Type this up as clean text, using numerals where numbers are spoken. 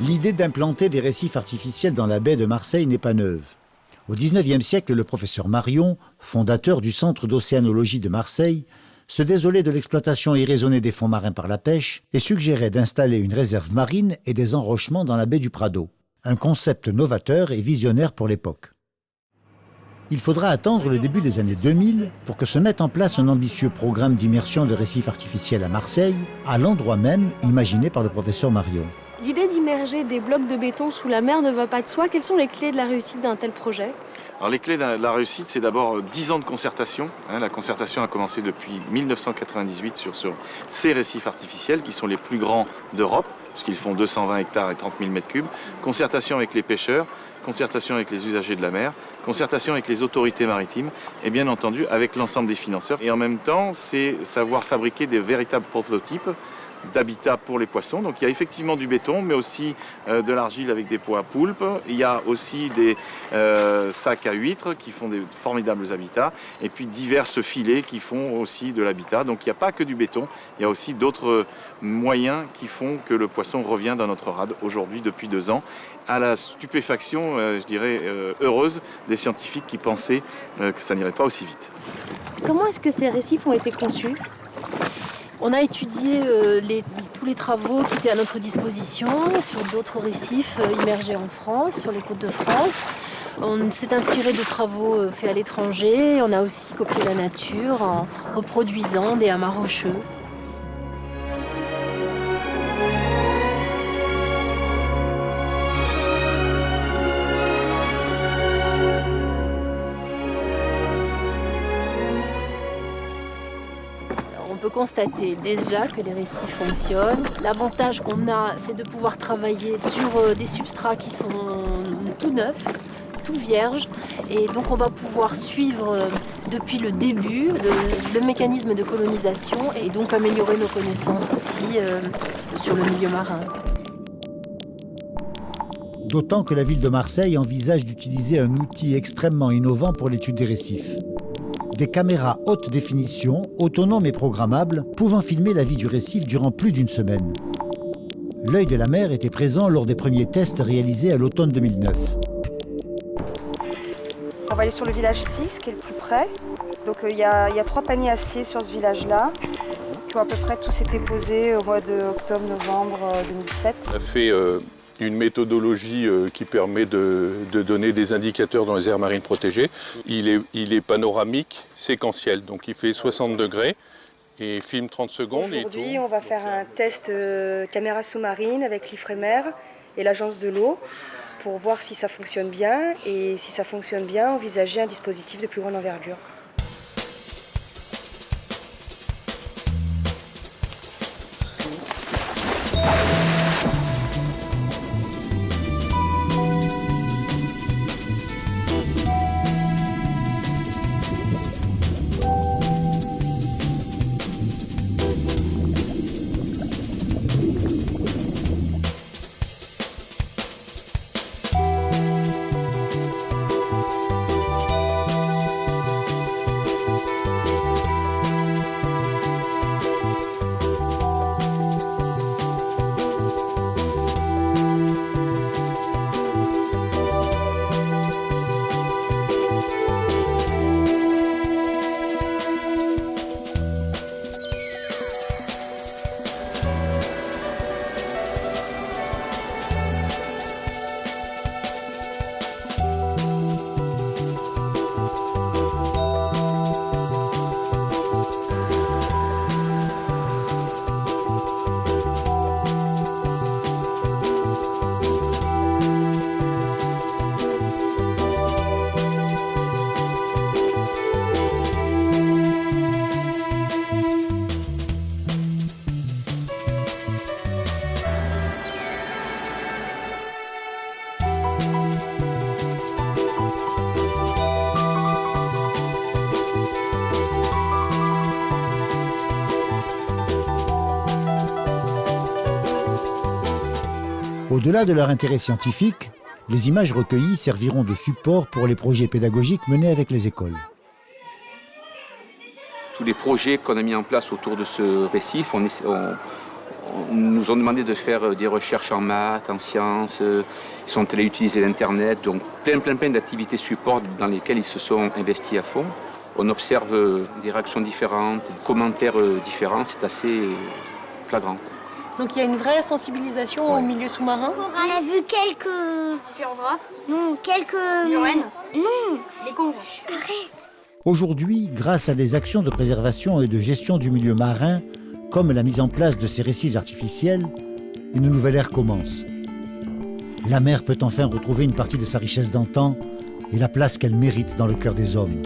L'idée d'implanter des récifs artificiels dans la baie de Marseille n'est pas neuve. Au XIXe siècle, le professeur Marion, fondateur du Centre d'océanologie de Marseille, se désolait de l'exploitation irraisonnée des fonds marins par la pêche et suggérait d'installer une réserve marine et des enrochements dans la baie du Prado. Un concept novateur et visionnaire pour l'époque. Il faudra attendre le début des années 2000 pour que se mette en place un ambitieux programme d'immersion de récifs artificiels à Marseille, à l'endroit même imaginé par le professeur Marion. L'idée d'immerger des blocs de béton sous la mer ne va pas de soi. Quelles sont les clés de la réussite d'un tel projet ? Alors les clés de la réussite, c'est d'abord 10 ans de concertation. La concertation a commencé depuis 1998 sur ces récifs artificiels qui sont les plus grands d'Europe, puisqu'ils font 220 hectares et 30 000 m3. Concertation avec les pêcheurs, concertation avec les usagers de la mer, concertation avec les autorités maritimes et bien entendu avec l'ensemble des financeurs. Et en même temps, c'est savoir fabriquer des véritables prototypes d'habitat pour les poissons. Donc il y a effectivement du béton, mais aussi de l'argile avec des pots à poulpe. Il y a aussi des sacs à huîtres qui font des formidables habitats. Et puis diverses filets qui font aussi de l'habitat. Donc il n'y a pas que du béton, il y a aussi d'autres moyens qui font que le poisson revient dans notre rade aujourd'hui depuis 2 ans, à la stupéfaction, je dirais, heureuse des scientifiques qui pensaient que ça n'irait pas aussi vite. Comment est-ce que ces récifs ont été conçus ? On a étudié tous les travaux qui étaient à notre disposition sur d'autres récifs immergés en France, sur les côtes de France. On s'est inspiré de travaux faits à l'étranger. On a aussi copié la nature en reproduisant des amas rocheux. On peut constater déjà que les récifs fonctionnent. L'avantage qu'on a, c'est de pouvoir travailler sur des substrats qui sont tout neufs, tout vierges. Et donc on va pouvoir suivre depuis le début le mécanisme de colonisation et donc améliorer nos connaissances aussi sur le milieu marin. D'autant que la ville de Marseille envisage d'utiliser un outil extrêmement innovant pour l'étude des récifs. Des caméras haute définition, autonomes et programmables, pouvant filmer la vie du récif durant plus d'une semaine. L'œil de la mer était présent lors des premiers tests réalisés à l'automne 2009. On va aller sur le village 6, qui est le plus près. Donc il y a 3 paniers aciers sur ce village-là, qui ont à peu près tous été posés au mois d'octobre-novembre 2017. On a fait une méthodologie qui permet de donner des indicateurs dans les aires marines protégées. Il est panoramique, séquentiel, donc il fait 60 degrés et filme 30 secondes. Aujourd'hui, on va faire un test caméra sous-marine avec l'Ifremer et l'Agence de l'eau pour voir si ça fonctionne bien et si ça fonctionne bien, envisager un dispositif de plus grande envergure. Au-delà de leur intérêt scientifique, les images recueillies serviront de support pour les projets pédagogiques menés avec les écoles. Tous les projets qu'on a mis en place autour de ce récif, On nous ont demandé de faire des recherches en maths, en sciences, ils sont allés utiliser l'Internet, donc plein d'activités support dans lesquelles ils se sont investis à fond. On observe des réactions différentes, des commentaires différents, c'est assez flagrant. Donc il y a une vraie sensibilisation au milieu sous-marin. On a vu quelques... Spirographes. Non, quelques... Murènes. Non. Les kongs. Arrête. Aujourd'hui, grâce à des actions de préservation et de gestion du milieu marin, comme la mise en place de ces récifs artificiels, une nouvelle ère commence. La mer peut enfin retrouver une partie de sa richesse d'antan et la place qu'elle mérite dans le cœur des hommes.